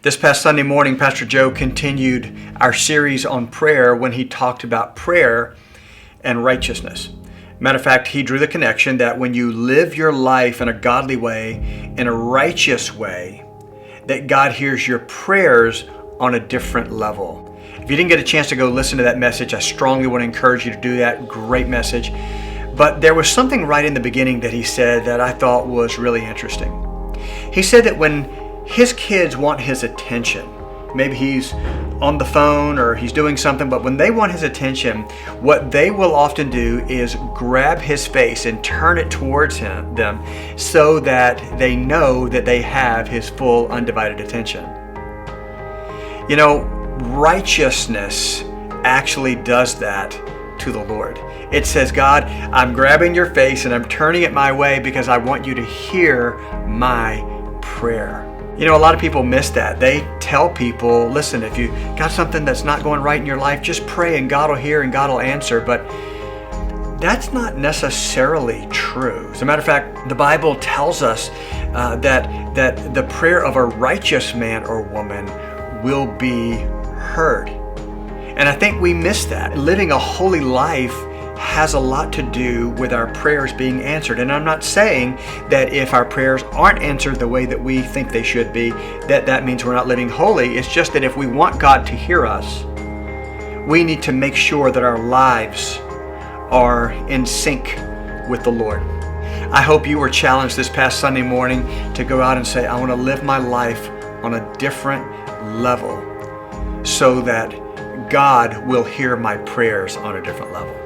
This past Sunday morning, Pastor Joe continued our series on prayer when he talked about prayer and righteousness. Matter of fact, he drew the connection that when you live your life in a godly way, in a righteous way, that God hears your prayers on a different level. If you didn't get a chance to go listen to that message, I strongly want to encourage you to do that. Great message. But there was something right in the beginning that he said that I thought was really interesting. He said that when his kids want his attention, maybe he's on the phone or he's doing something, but when they want his attention, what they will often do is grab his face and turn it towards them so that they know that they have his full undivided attention. You know, righteousness actually does that to the Lord. It says, God, I'm grabbing your face and I'm turning it my way because I want you to hear my prayer. You know, a lot of people miss that. They tell people, listen, if you got something that's not going right in your life, just pray and God will hear and God will answer. But that's not necessarily true. As a matter of fact, the Bible tells us that the prayer of a righteous man or woman will be heard. And I think we miss that. Living a holy life has a lot to do with our prayers being answered. And I'm not saying that if our prayers aren't answered the way that we think they should be, that means we're not living holy. It's just that if we want God to hear us, we need to make sure that our lives are in sync with the Lord. I hope you were challenged this past Sunday morning to go out and say, I want to live my life on a different level so that God will hear my prayers on a different level.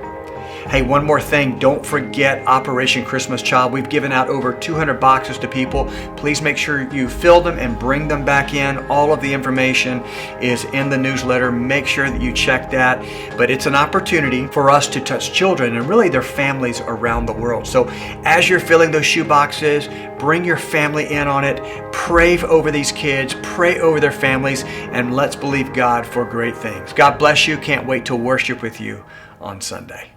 Hey, one more thing, don't forget Operation Christmas Child. We've given out over 200 boxes to people. Please make sure you fill them and bring them back in. All of the information is in the newsletter. Make sure that you check that. But it's an opportunity for us to touch children and really their families around the world. So as you're filling those shoe boxes, bring your family in on it. Pray over these kids, pray over their families, and let's believe God for great things. God bless you. Can't wait to worship with you on Sunday.